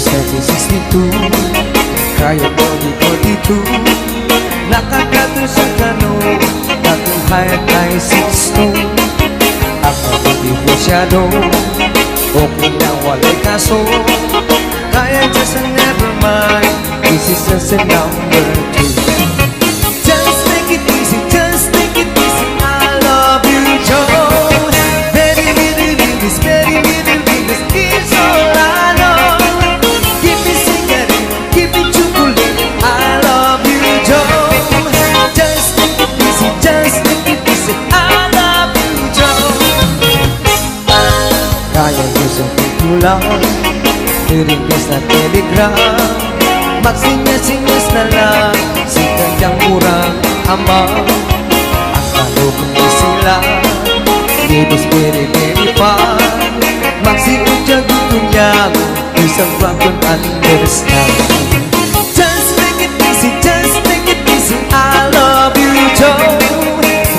1962, kaya ko di ko dito. Nakagato sa kano, aking height ay 6 stone. Ako hindi masyado, o kung na walay kaso. Kaya just never mind, this is just a number 2. Just take it easy, just take it easy, I love you, Joe. Very little bit, this very little bit, this is all I know. Give me cigarette, give me chocolate, I love you, Joe. Just take it easy, just take it easy, I love you, Joe. Kaya nyo sa titulang, i-request na telegram, magsinyas-sinyas na lang, si kanyang murang ambang. Ang kalugong di sila, libos beri-beri pa, magsiudyag itunyag, isang wag understand. Just make it easy, just make it easy, I love you, Joe.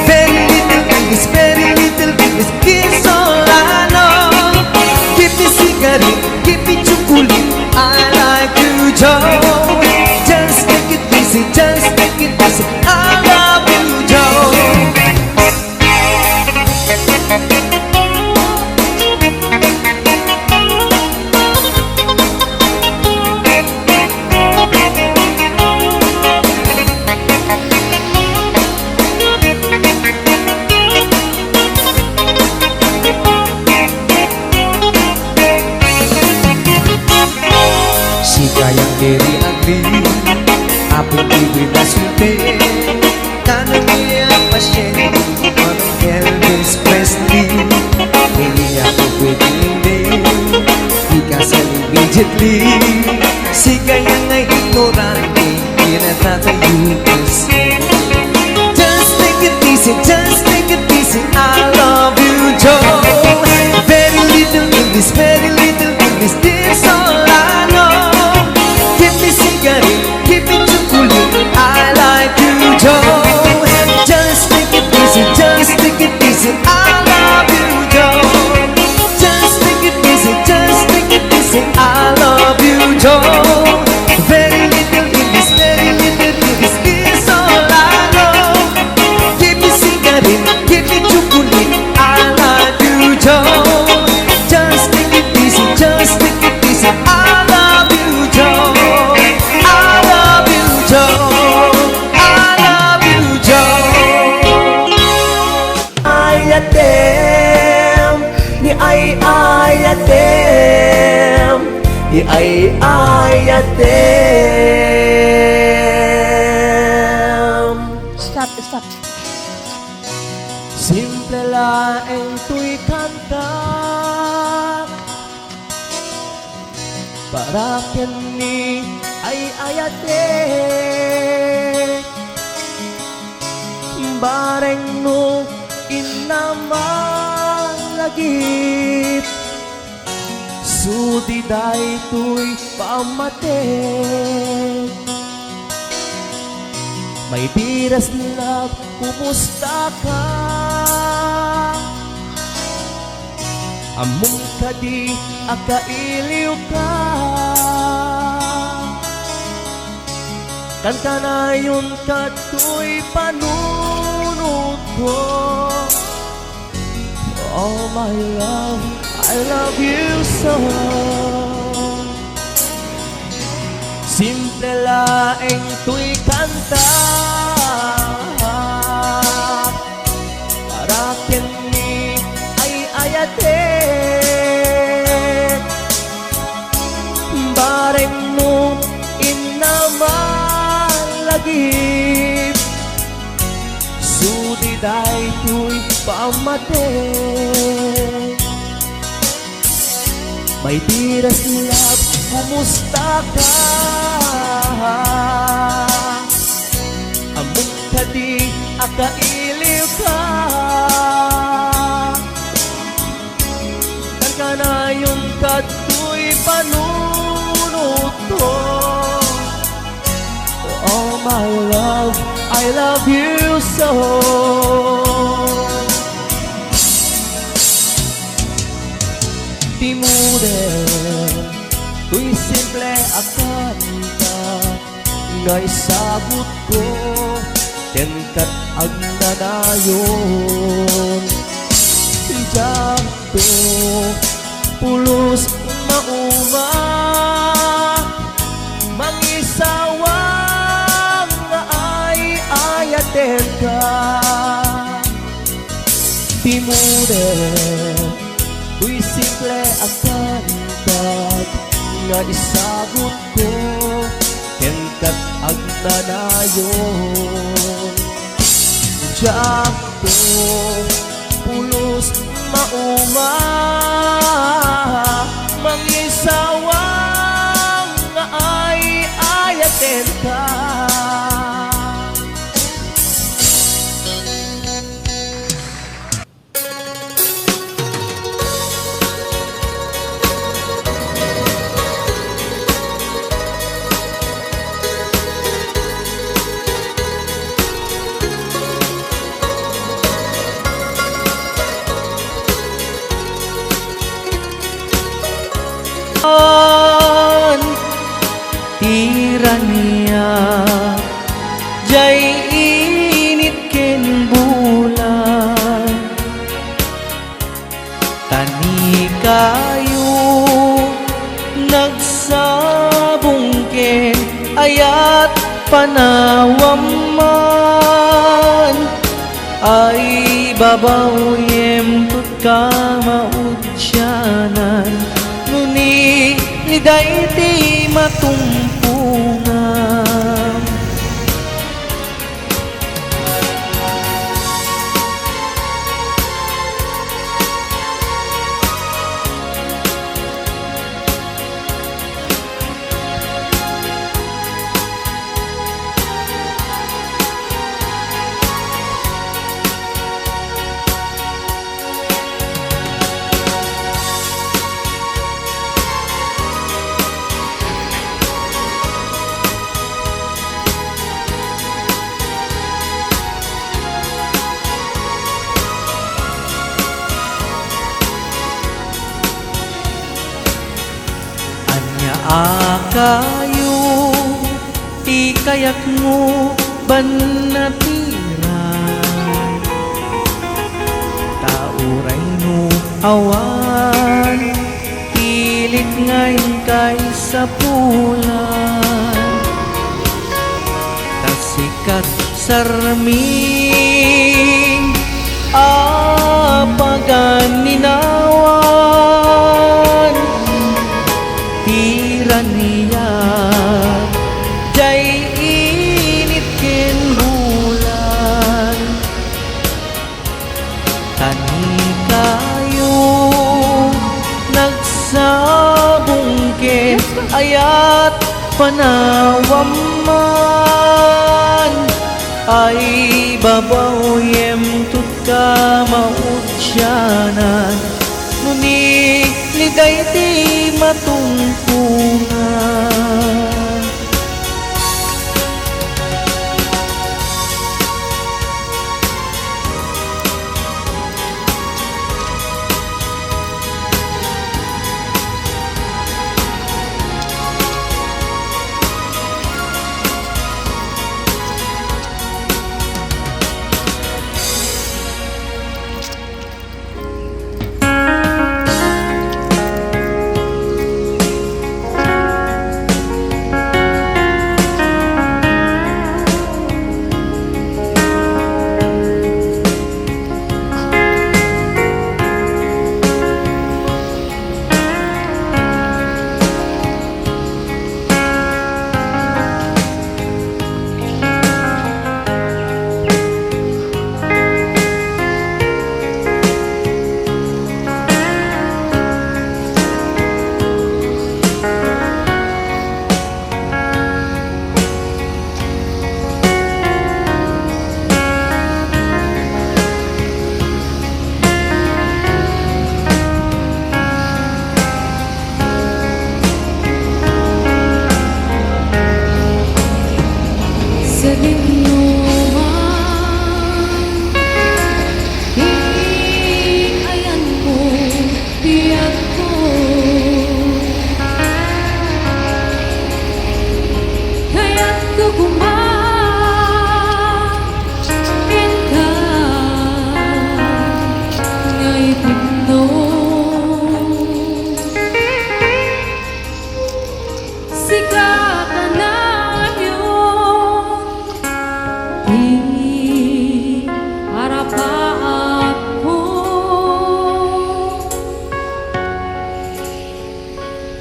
Very little English, very little English, is all I know. Give me cigarette, give me chocolate, I like you, Joe. Just take it easy, just take it easy, I love you, Joe. Si kayang very agree, apong ibig na sulti, tanong niya pasyente, anong Elvis Presley. Hindi ako pwede hindi, ikasal immediately. Si kayang ay ignorante, pinatatayo kasi. Just take it easy, just take it easy, I love you, Joe. Very little English, very little English, this all I know. Give me cigarette, give me chocolate, I like you, Joe. Just take it easy, just take it easy, I love you, Joe. Just take it easy, just take it easy, I love you, Joe. Very little English, very little English, is all I know. Give me cigarette, give me chocolate, I like you, Joe. Just take it easy, just take it easy, I love you, Joe. I love you, Joe. I love you, Joe. Ayatem, ni ayatem, ni ayatem. Stop, stop. Simple laeng tuy kanta, para kini ay ayate. Bareng no inamalagip, sudi day tuy pamate. May biras love, kumusta ka? Among kadi akailiw ka. Kanta na yun kato'y panunod ko. Oh my love, I love you so. Simple laeng tuy kanta, para kini ay ayate. Bareng mo inamalagip, sudi day tuy pamate. May biras love, kumusta ka? Among kadi akailiw ka. Karka na yung kato'y panunod ko. Oh my love, I love you so. Timude Uy, simple akanta nga isagot ko kenkat ang nanayon. Ijabto pulos mauma mangisawang nga ay ayaten ka. Timure, uy simple akanta nga isagot ko kenkat ang nanayon. Jakto pulos mauma mangisawang nga ay ayaten ka. Tirania jay init ken bulan tani kayo nagsabong ken ayat panawam man ay babaw yem tut ka maudyanan nuni liday di matumpungan. Akayo ti kayak mo ban natiran tauray no awan pilit ngayon kay sa pulan tasikat sarming apagan ninawan tirania jay init ken bulan tani kayo nagsabong ken ayat panawam man ay babaw yem tut ka maudyanan nuni liday ti matungkungan.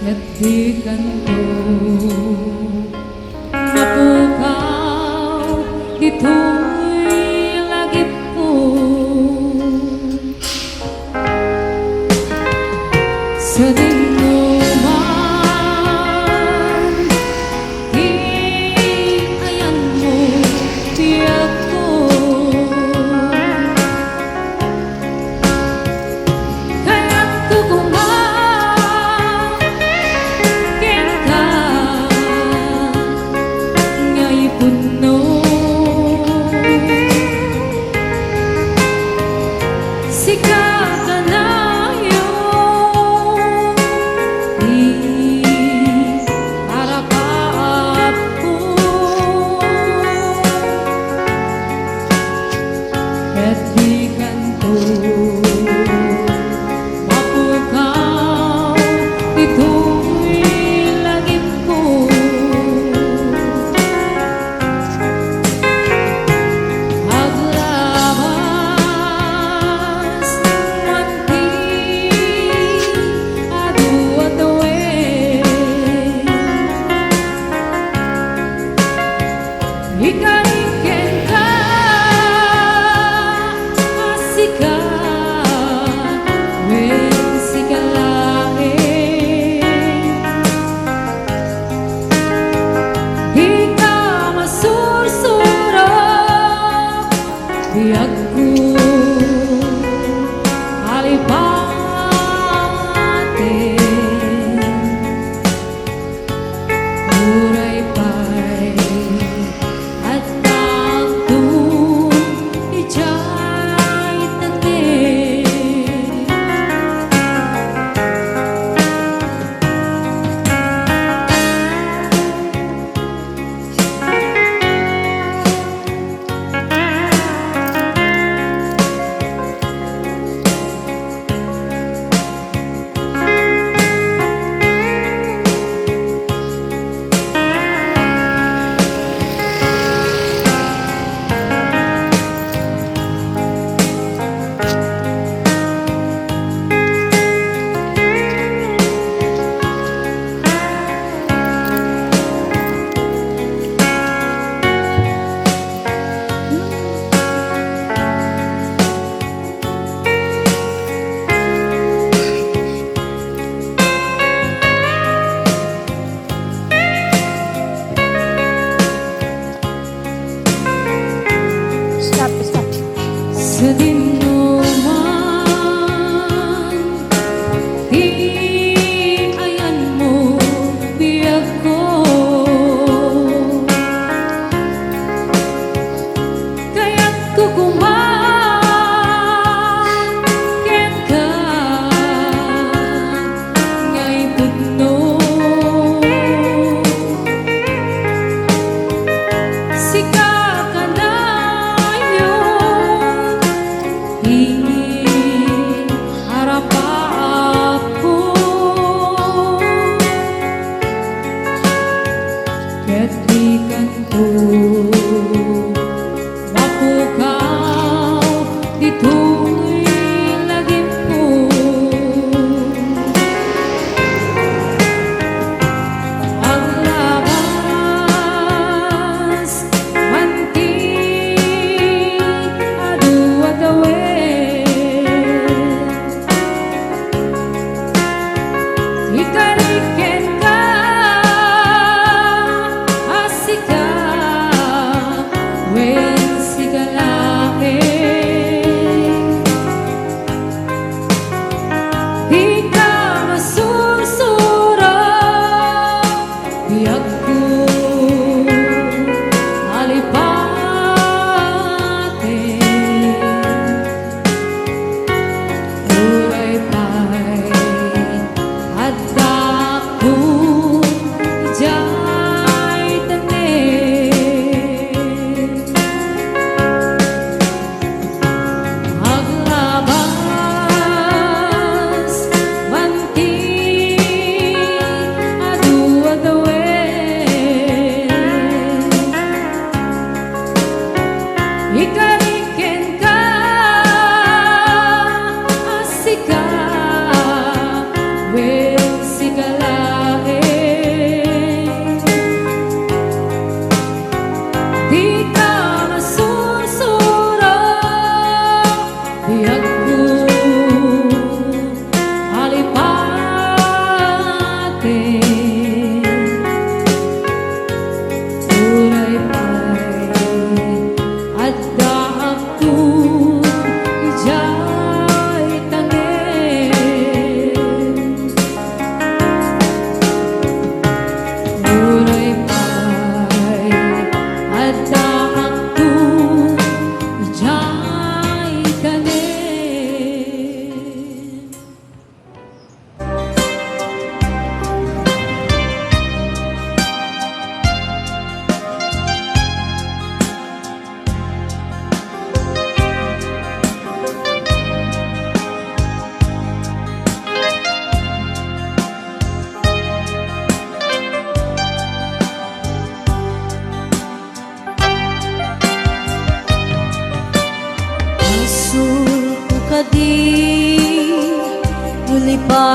ket di kanto mapukaw dito'y lagip ko sa dinuman ayan mo tiyak ko kaya't kukumang kita nga'y puno sikat na yung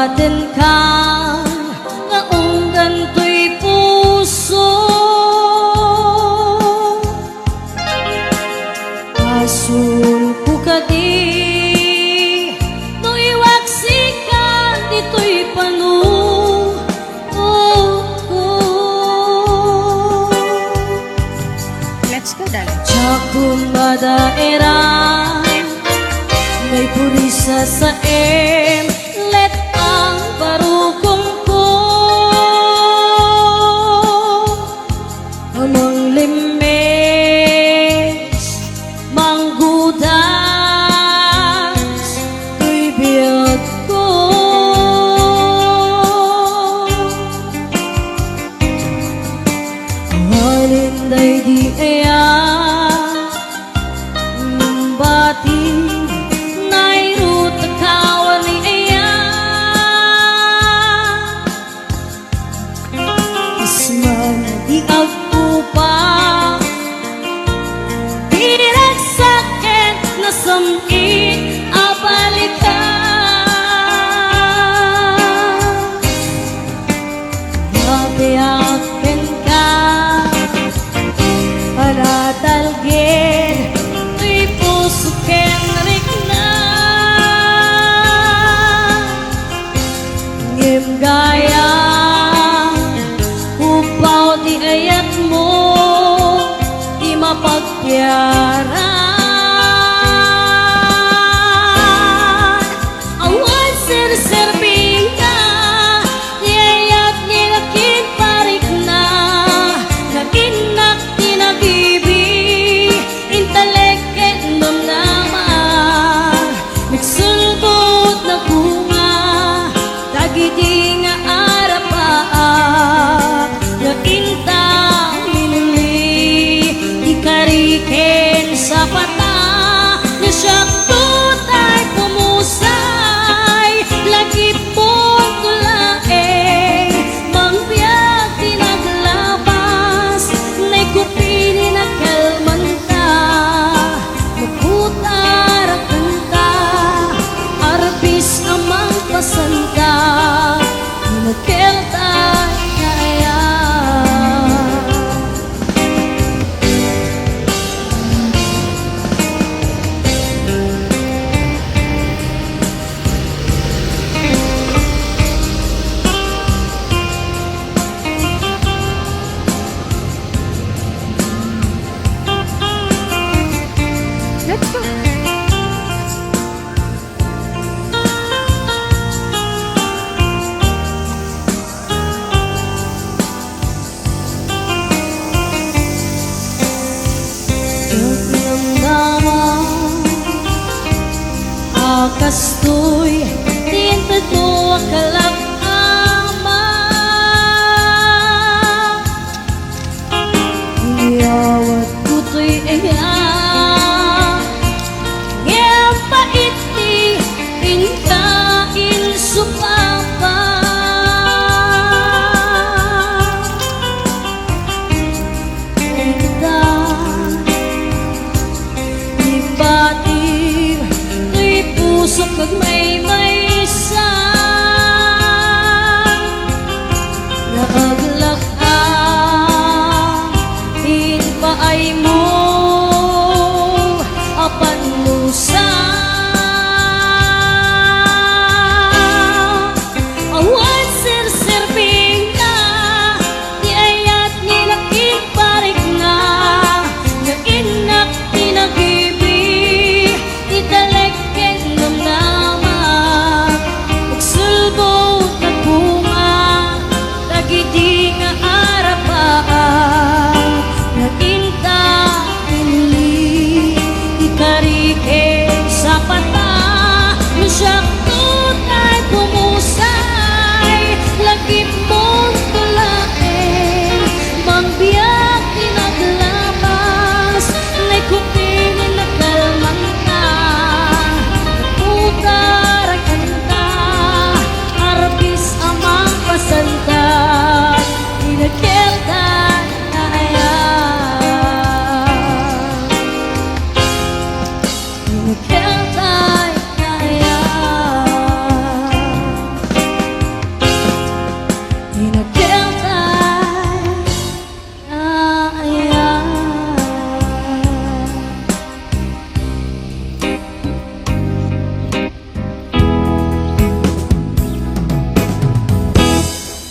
Awaten ka nga unggan to'y puso, asul ko ka di no iwaksikan dito'y panunod ko. Let's go, darling. Tsakong madaeran may purisa sa let ang parukong ko amang limes manggudas to'y biyag ko. Halinday di aya bati nairut kawan ni aya isman di agpupa diragsaket na samit abalikan mabiyakin ka para talgin to'y puso ken rikna ngim gaya upaw di ayat mo di mapagyaran awan sir-sirbing ka di ayat nilakin parik na naginak tinabibi inteleket namnaman nagsulbot na bunga dagiti nga arapaak nga intang minuli ikariken sa pata nga siyang tutay pumusay lagi pong tulaeng mangbiyak tinaglabas na'y kupili na kalmanta magputarakan ka arbis amang pasanta magkelta kaya. Let's go. Akas to'y tinta to akalak ama iyawat ko to'y iya ngem paiti pinkain supapa kita ibatir to'y puso kag may maysa naaglak in paay mo apan musa awan sir-sirbing ka di ayat nilakin parik na nga inak tinagibi italek ken namnaman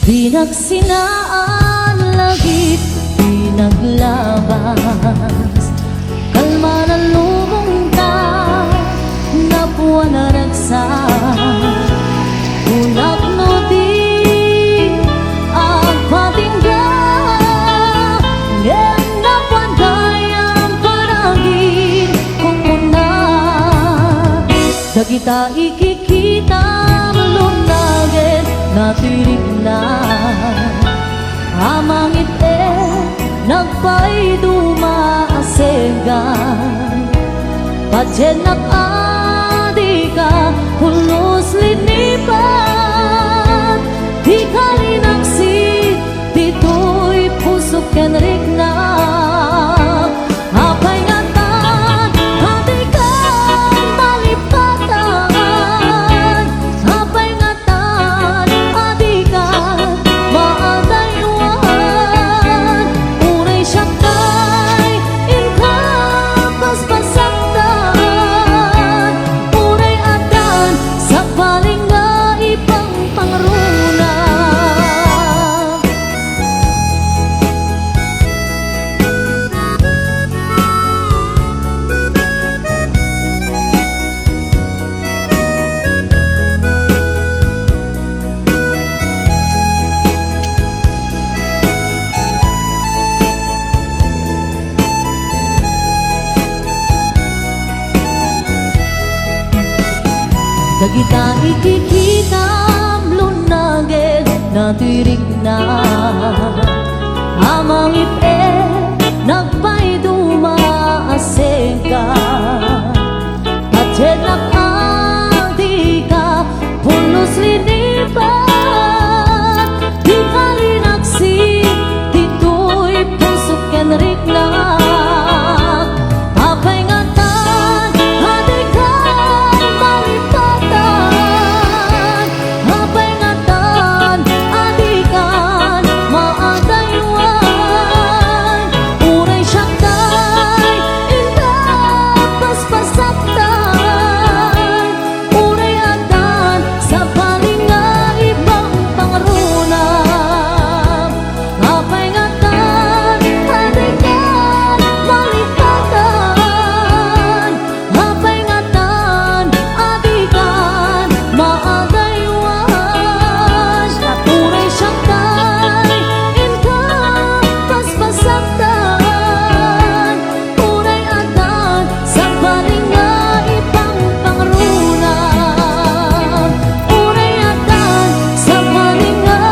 Pinagsinaan lagip, pinaglabas kalma na lumunta, napuan na ragsak unak no di ang patingga ngayon napuan kayang paragin kung una dagita ikikita malunagin natirig na amang ite nagpay dumaasegan Pajen nak adika pulos linipan di kalinaksi dito'y pusok kenrik na apay ngatan adikan malipatan apay ngatan adikan maadaywan unay siyakay inka paspasaktan unay adan sa paling nga ibang pangruna Dagita ikikitam lunagin natirig na amang ipe nagpay dumaaseka Pajen nak adika pulos linipan di kalinaksi dito'y pusok kenrik na apay ngatan adikan malipatan apay ngatan adikan maadaywan unay siyakay inda paspasaktan unay adan sa paling nga ibang pangruna apay ngatan adikan malipatan apay ngatan adikan maadaywan unay siyakay inka paspasaktan unay adan sa paling nga ibang pangruna unay adan sa paling nga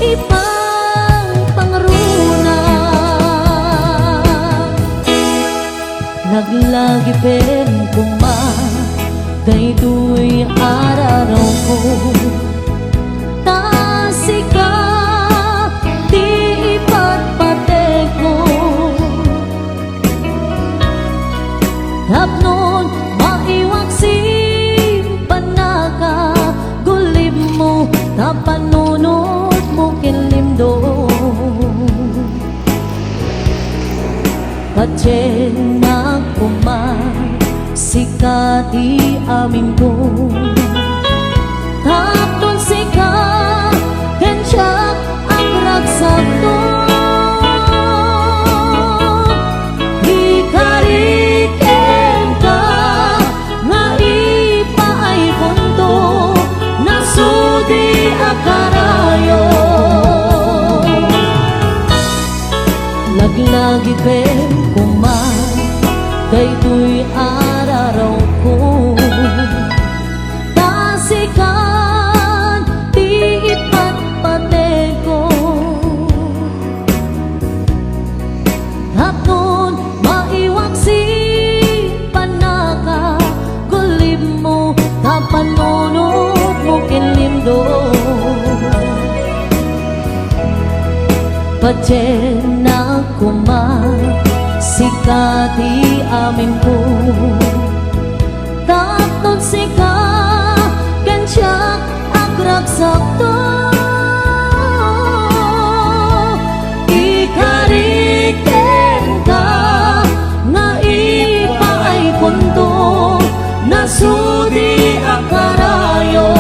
ibang pangruna naglagi pen kuma daytoy araraw ko tasika di ipatpatek mo tapnon maiwaksi panaka gulib mo tapanunod mo kinlimdo Pajen na kumang sikati amin ko tapnon sika kensiyak ang ragsak to ikariken ka nga ipaay punto nasudi akarayo laglagi pen kumang daytoy araraw ko tasikan di ipatpatek ko tapnon maiwaksi panaka gulib mo tapanunod mo kinlimdo Pajen na kumang sikati amin ko tapnon sika kensiyak agragsak to ikariken ka nga ipaay punto nasudi akarayo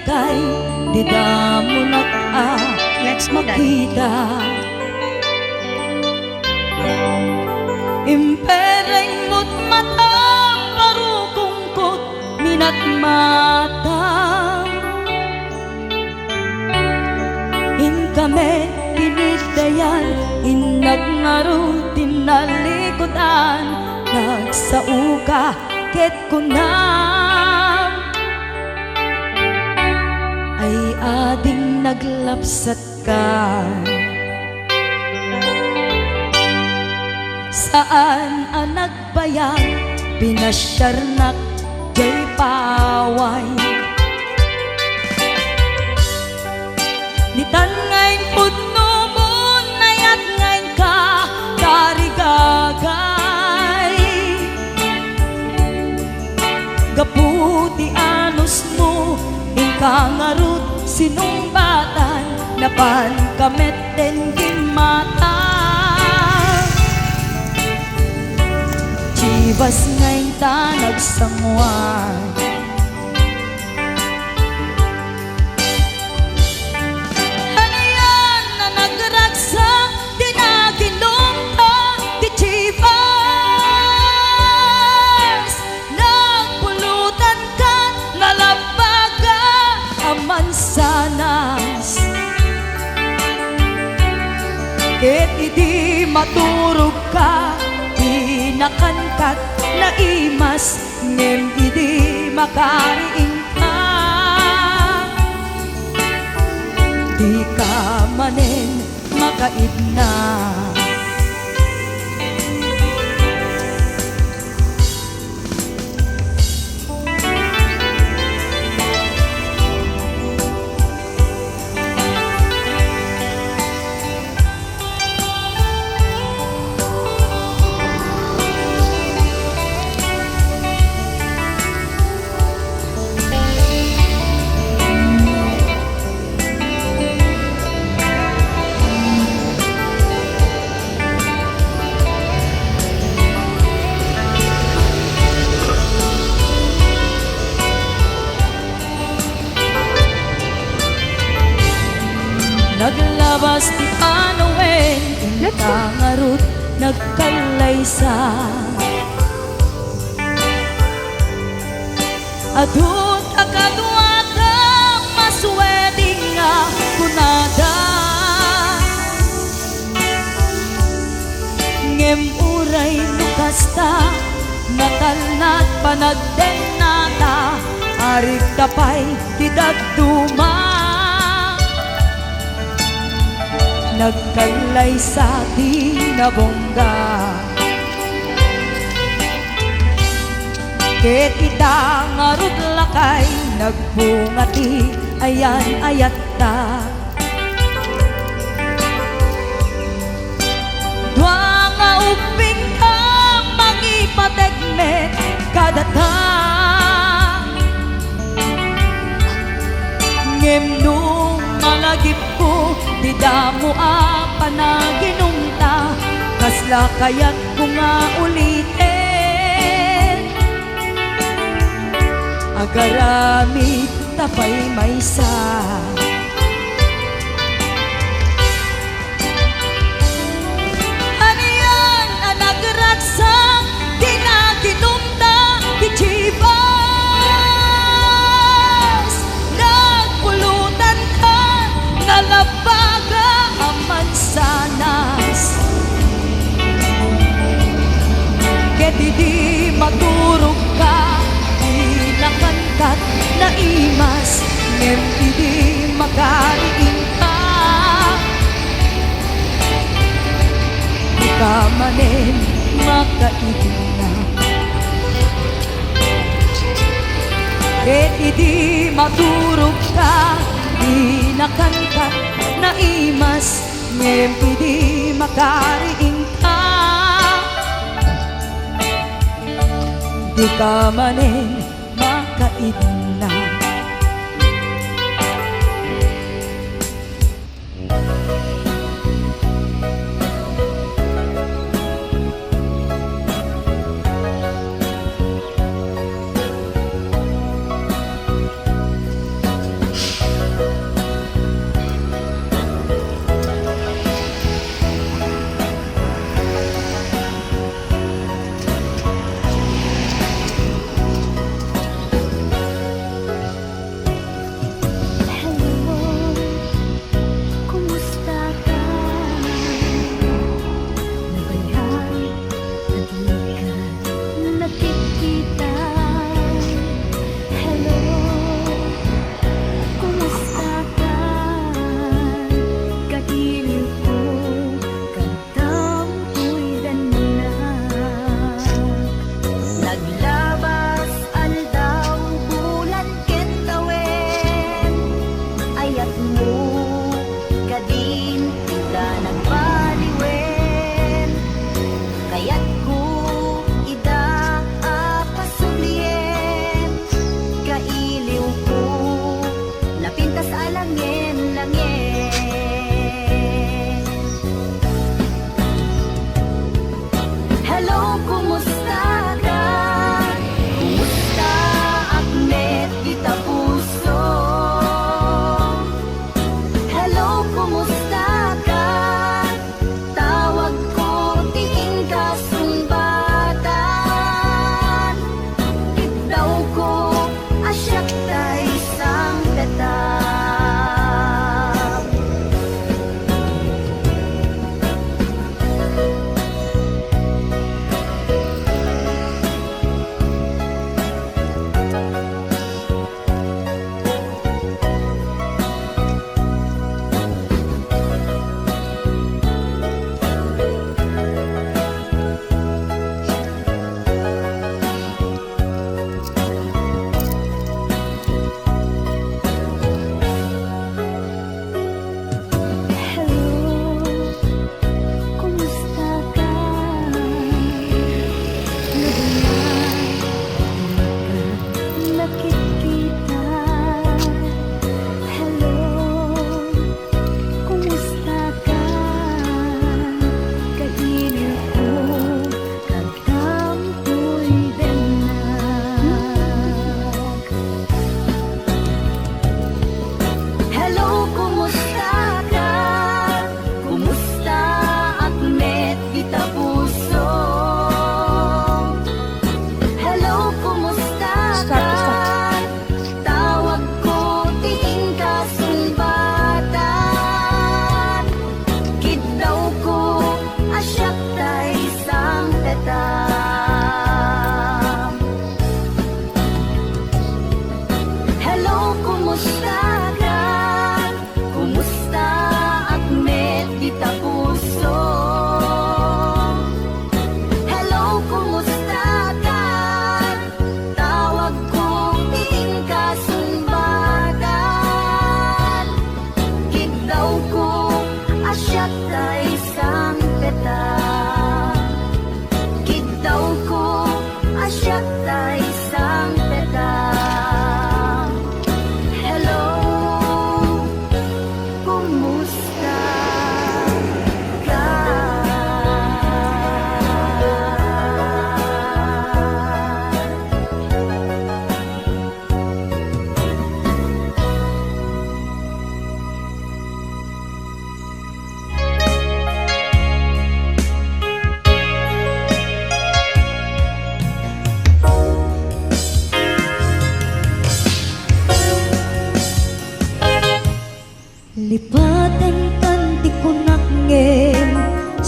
lakay, di da mo Let's go, darling. makita. Impereng mo't mata, parukungkot, minat mata. Kami tinitayan, inagnaro tinalikodan, nagsauka ket kunam ay ading naglapsat ka. Saan ang nagbayag, pinasyarnak jay paway. Nitan ngayon pudno mo, nayat ngayon ka, tarigagay. Gaputi anos mo, ingkangarut sinumbatan, napan kamet den gimata. Chivas ngayon ta nagsangwan, mansanas ket idi maturog ka, pinakankat na imas ngem idi makariing ka. Di ka manen makaidna, naglabas ti panawen, intangarut nagkalaysa. Adut akadwata masweding nga kunada, ngem uray lukasta, natalnat panagdenata, arig tapay tidagduma. Nagkalay sa di nabongga, ket itangarut lakay, nagbungati ayan ayat ta. Dua nga uping ka, mangipategmet kadata, ngem nung malagip ko, di damo panaginumta, kasla kaya't ko nga ulitin. Agarami tapay maysa, aniyan ang nagragsak, di naginumta, di chivas. Nagpulutan ka, nalabaga ang mansanas, ket di maturog ka, di nakangkat na imas, ngem di makariing ka. Di ka manen makaidna, ket di maturog ka, di nakangkat na imas, ngem di makariing ka. Di ka manen makaidna.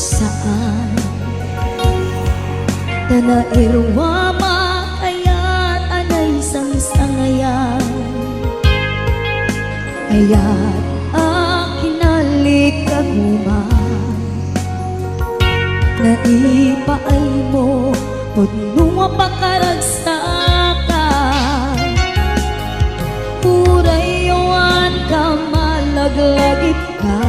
saan Tanairwa makayat anay sangsangayan Ayat akinalik kaguman Naipaay mo Pudnunga pakaragsakan Purayawan ka malaglagip ka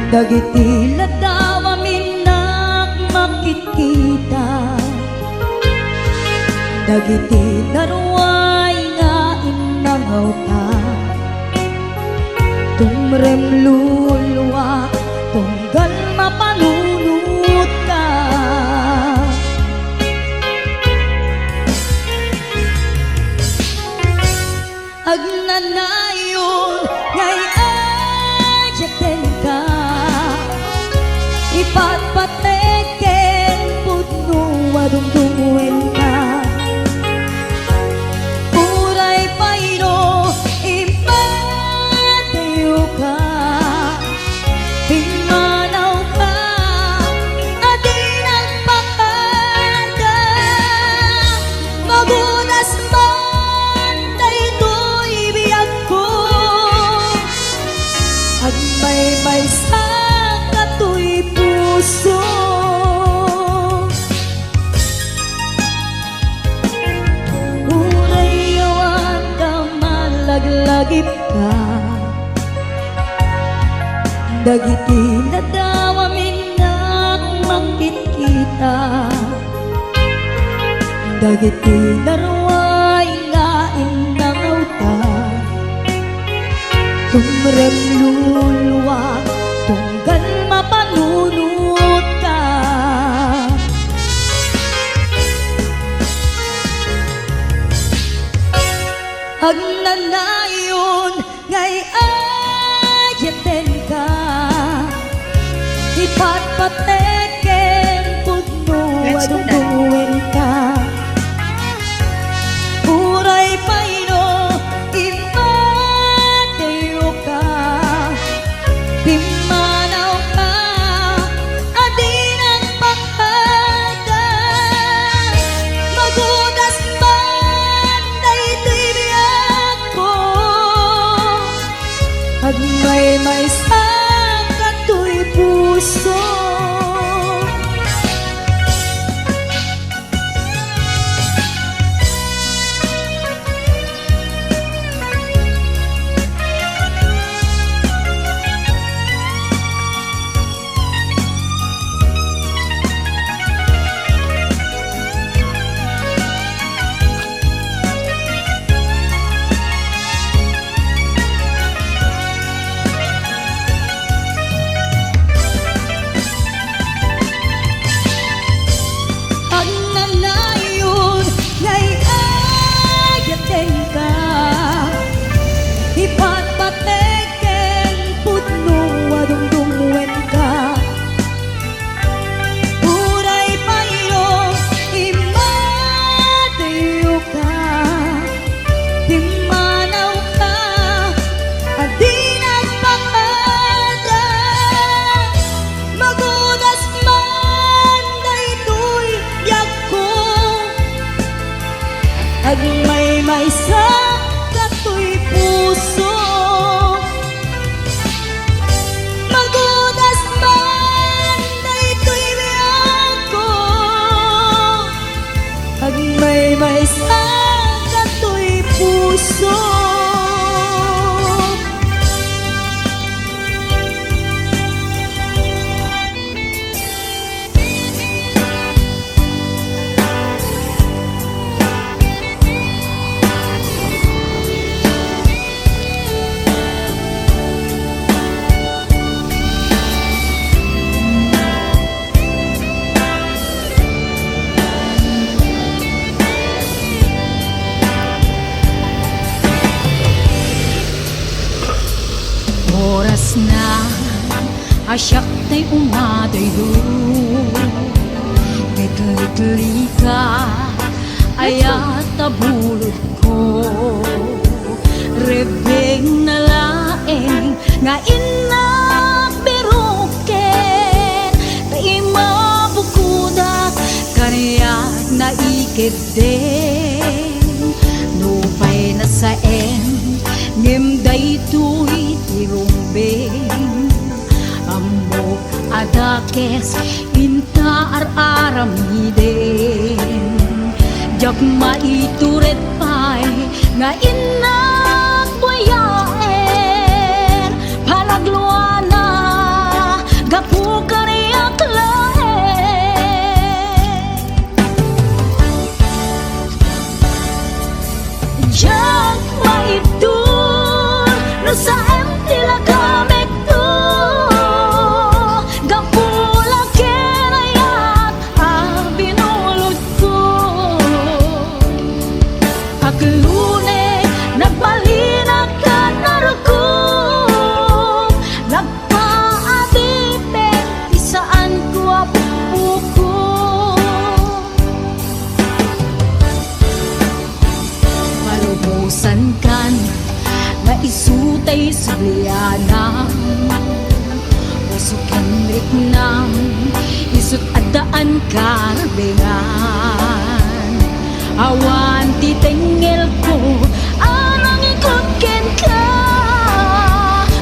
Dagiti ladaw aminak makikita Dagiti naruay nga inangaw ka Tumrem luluwa tunggal mapanunot ka Agnanayon ngay ayaten ka Ipatpateken pudno wadungdungwen ka Uray payno impateo ka Pingmanaw ka adi nagpakada Magunas man daytoy biyag ko Agmay-may sa katoy puso Urayawan ka malaglagip ka Dagiti nadaw aminak makikita Dagiti naruay nga inangaw ka Tumrem luluwa tunggal mapanunot ka Agnanayon ngay ayaten ka Ipatpateken pudno wadungdungwen ka Uray payno impateo ka Pimanaw ka adi nagpakada Magudas man daytoy biyag ko Agmay-may sa katoy puso Agnanayon ngay ayaten ka Ipatpateken pudno wadungdungwen ka Uray payno imateo ka Pimanaw ka adi nagpakada Magunas man daytoy biyag ko Agmay-may sa katoy puso Magunas man daytoy biyag ko Agmay-may sa katoy puso Oras na asyak ta'y umadayo Naglikli ka ayat tabulod ko Rebeng na laeng nga inabiro din nupay na saen ngem daytoy tirumbeng ammo adakes inta aramiden jak maituret pay nga inak buyaen palagluana gapu kariyak laen jak maitur no sa empty la kamek tu gapu la kerayat abinulot ko aglune nagbalinag ka narukom nagpaadipe isaan ko apuko malubusan kan nga isutay sublianam usukin riknam isut adaan karbengan awan titengel ko anang ikutken ka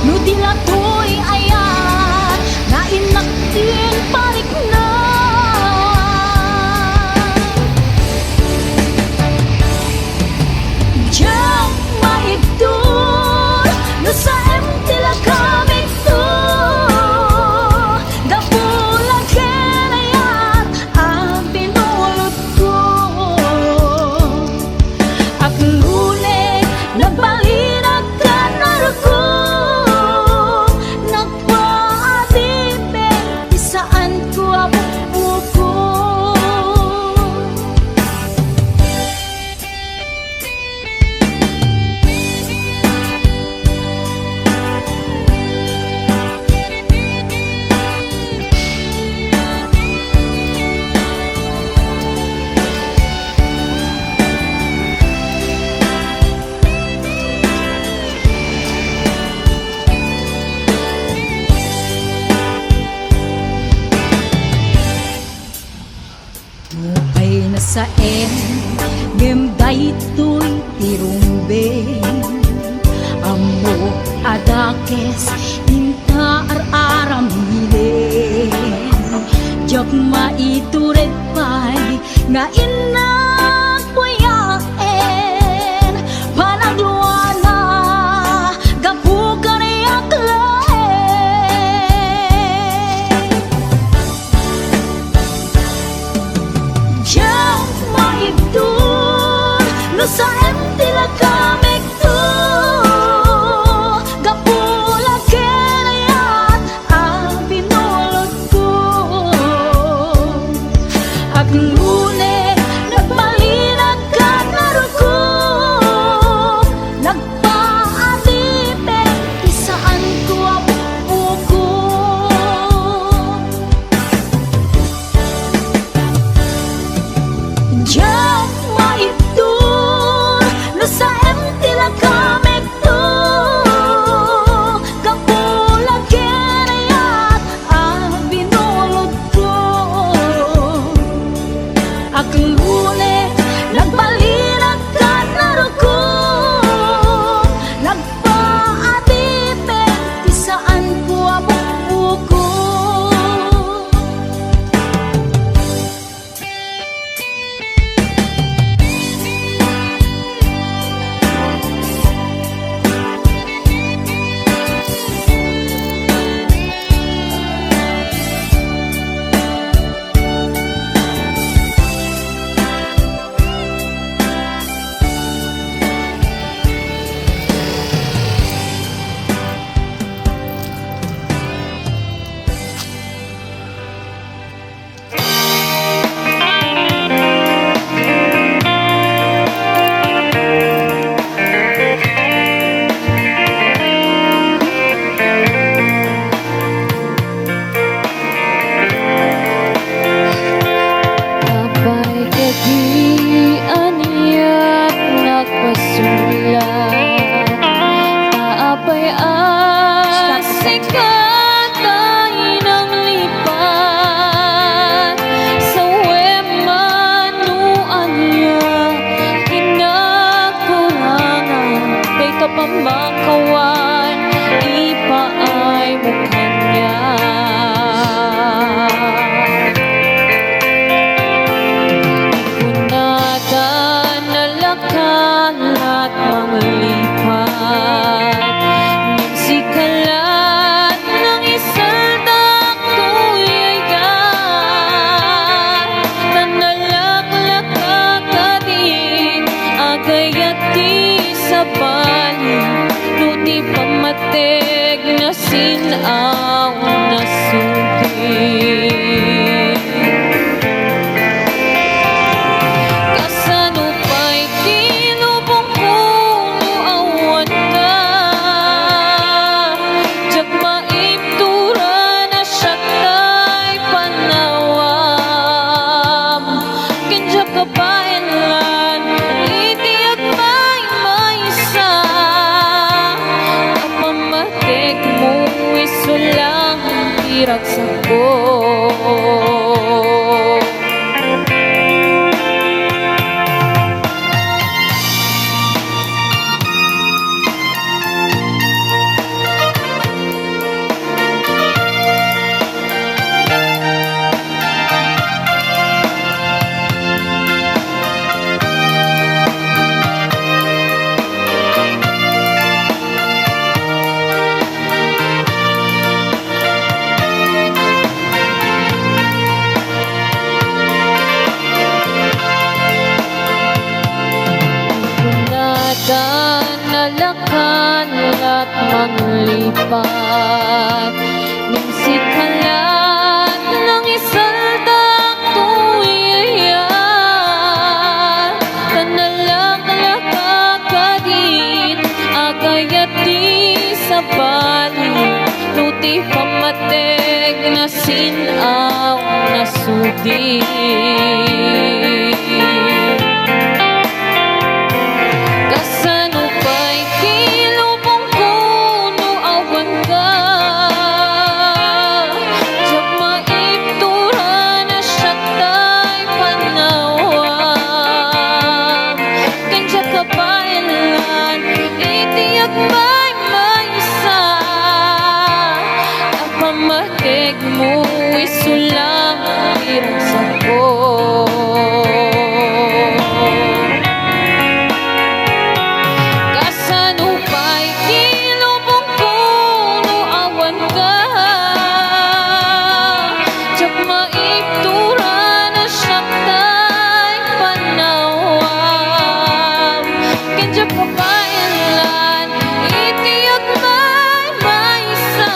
no dilatoy ayan na inaktin parik na jak maitur no sa empty la kamik to gapula kerayat ang pinulot ko aglune nagbalinag ka narukom nagpaadipe isaan ko apuko Mupay na saen ngem daytoy tirumbeng ammo adakes inta aramiden jak maituret pay nga inak buyaen panagluana gapu kariyak laen jak maitur no sa empty la kamek to gapula kerayat ang pinulot ko aglune iragsak ko. Nalakan at maglipat ning sikalan ng isaldang tuwiyan kanalaklakakadit agayat di sa bali nuti pamateg na sinaw na sudi. Pamatig mo isulang iragsak ko. Kasanupay kilubong ko no awan ka jak maiptura na siyang tay panawam kenjak kapailan itiyak may maysa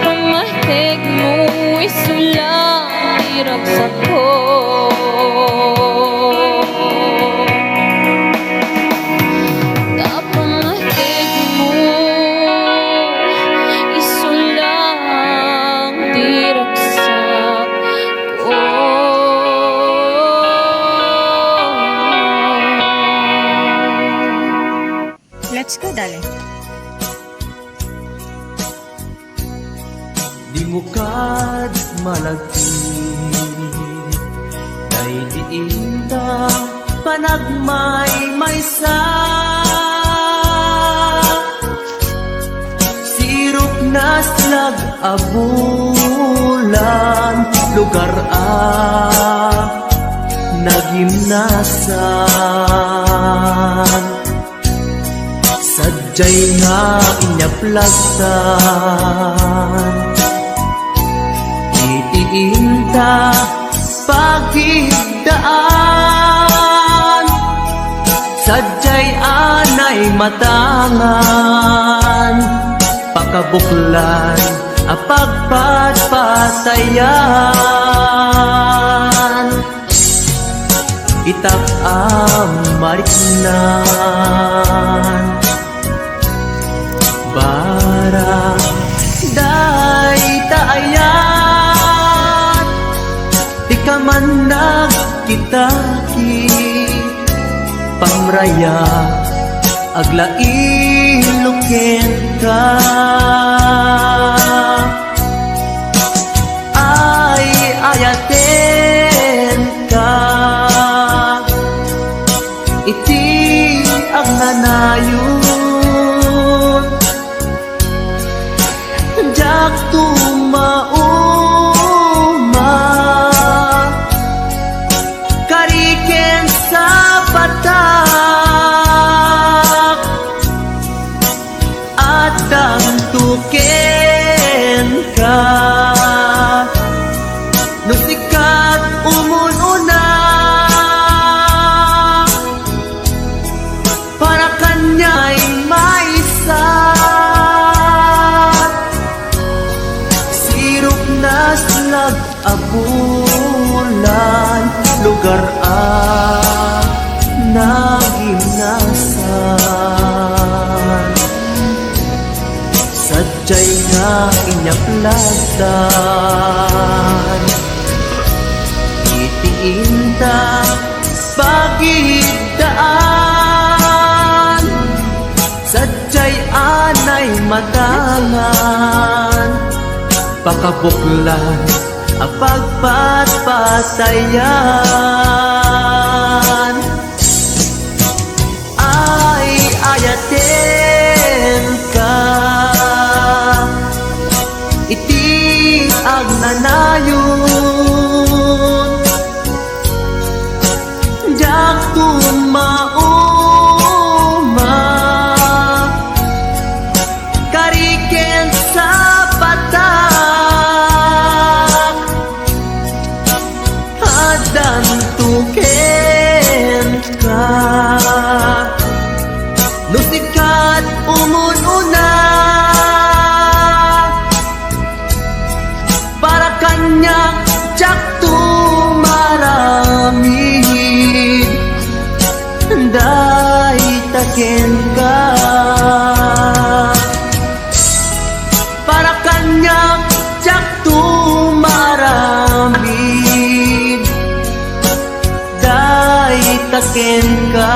pamatig mo isulang iragsak ko. Pamatig mo isulang iragsak ko. Let's go, darling. Di mo kad malagti kay diinta panagmay maysa sirok na slag abulan lugar nagimnasan sadyay nga inyaplagtan itiinta pagigdaan sadyay anay matangan pakabuklan apagpatpatayan itak mariknan bara day taayat di ka man nagkitaki pamraya aglailuken ka ay ayaten ka iti ang nanayon jak tumauma kariken sa patak at tuken ka no sikat umununa para kanya'y maisa sirok na slag abulan lugar nagimnasan sadyay nga inyaplagtan itiinta pagigdaan sadyay anay matangan pakabuklan ang pagpatpatayan. Ay ayaten ka, iti agnanayon, jak tumauma, kariken sa patak, hadan tuken ka, nusikat umununa, para kanyang jak tumaramid, day taken ka, para kanyang jak tumaramid, day taken ka.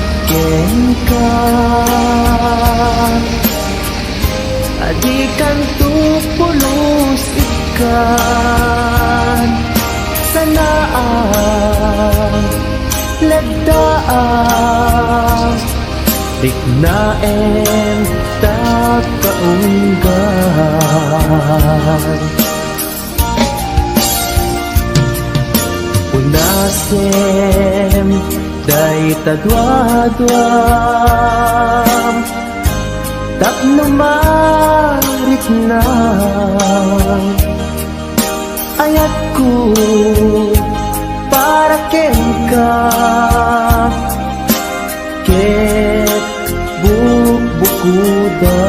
Kariken ka, adikan tupulos ikan, sanaan, lagdaan, diknaen takaunggan. Unasem day tadwadwam, tapno marit na ayat ko para ken ka, ket bubukuda.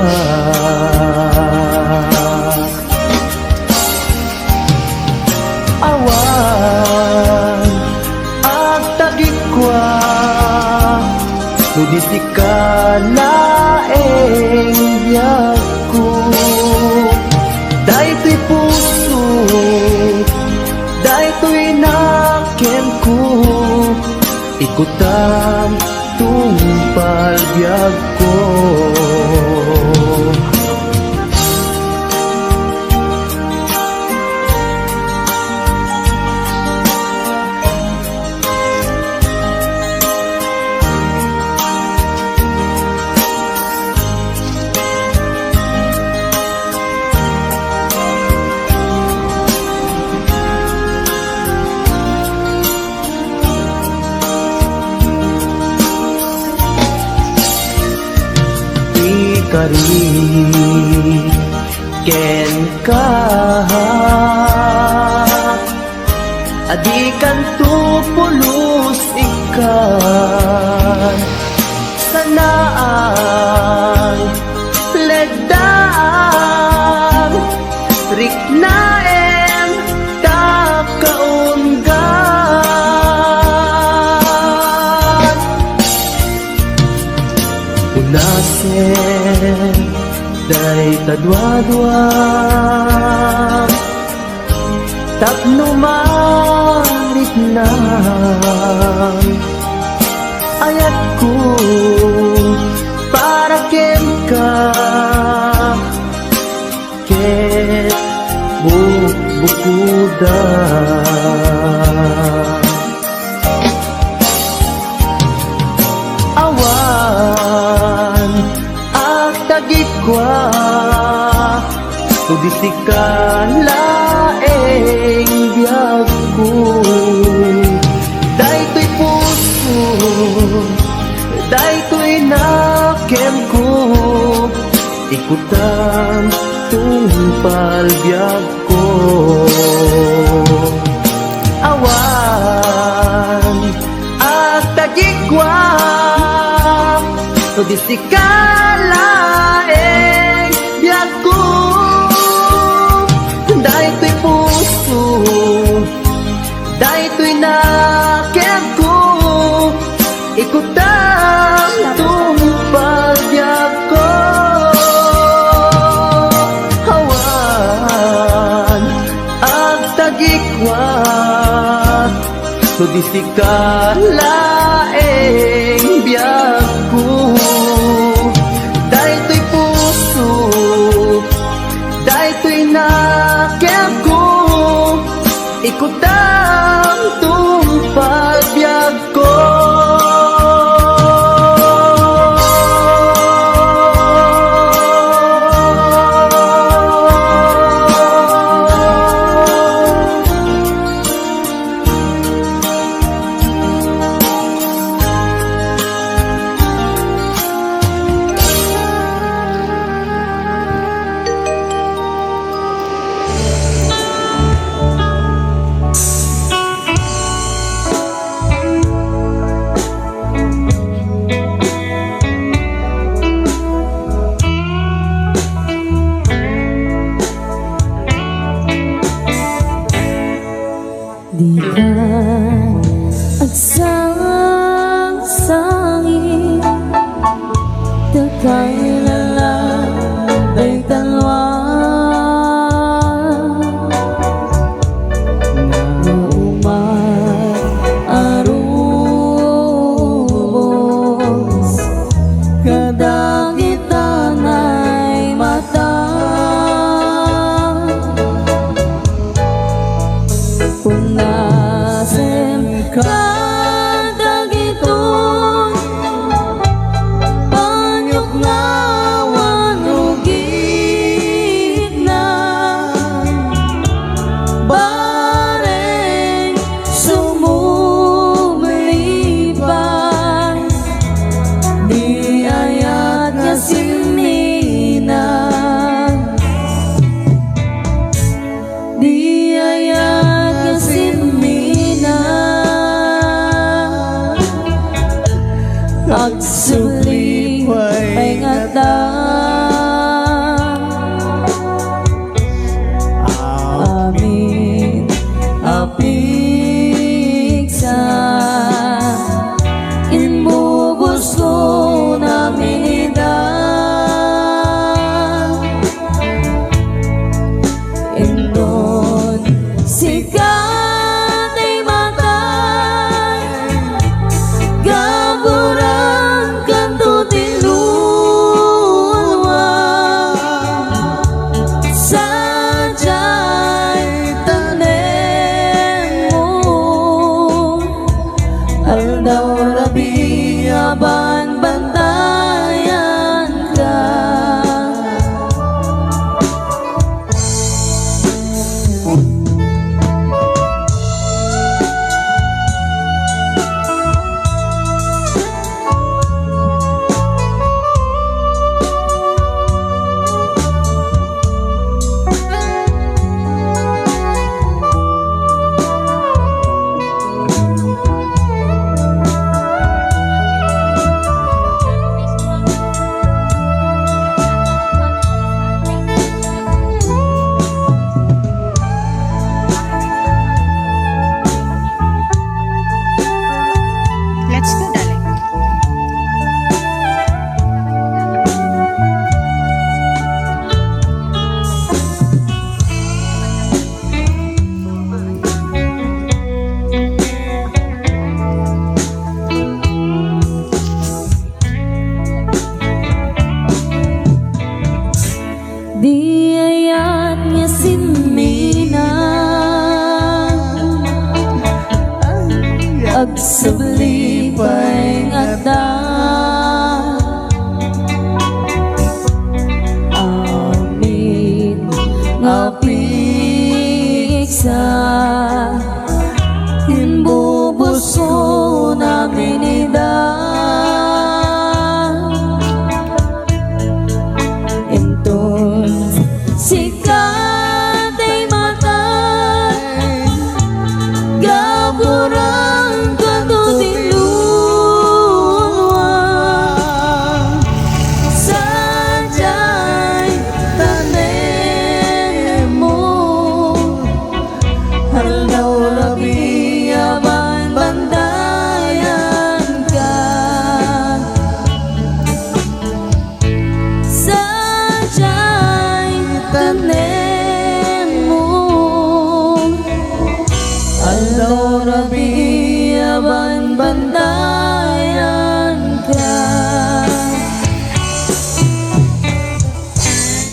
Awan agtagikwa, nudi si kalaeng biyak ko, daytoy puso, daytoy naken ko, ikutan tungpal biyak ko. Kariken ka, adikan tupulos ikan, sanaan, ledaan, riknaen takaunggan. Unasen day tadwadwam, tapno marit na ayat ko para ken ka, ket bubukuda. Awan agtagikwa, nudi si kalaeng biyak ko, daytoy puso, daytoy naken ko, ikutan tungpal biyak ko. Awan agtagikwa, nudi si kalaeng biyak ko, daytoy puso, daytoy na Ikutang tumpagyak ko Hawan Ag tagikwat Sudisi ka laeng biyag ko Dahil to'y puso Dahil to'y nakyag ko Ikutang tumpagyak ko Di ka agsang-sangi Takay na lang Day talwa Na umararubos Kadagitan ay mata Punasen kadagitoy Panyok ngawan ugit na Bareng sumumlipan Di ayat nga sinina Di ayat sinina Agsuli pengata Amin apiksa Inbubos ko namin Indon sikat ay matay Gaburan kanto tinluwa Sadyay tanem mo Aldaw rabi aban bantayan ka Let's go, darling. Di ayat nga sinina Agsabli pengata Amin apiksa Inbubos ko namin Inton sikat ay matay Gaburan kanto tinluwa Sadyay tanem mo Aldaw rabi aban bantayan tanen mo. Alaw rabi aban ban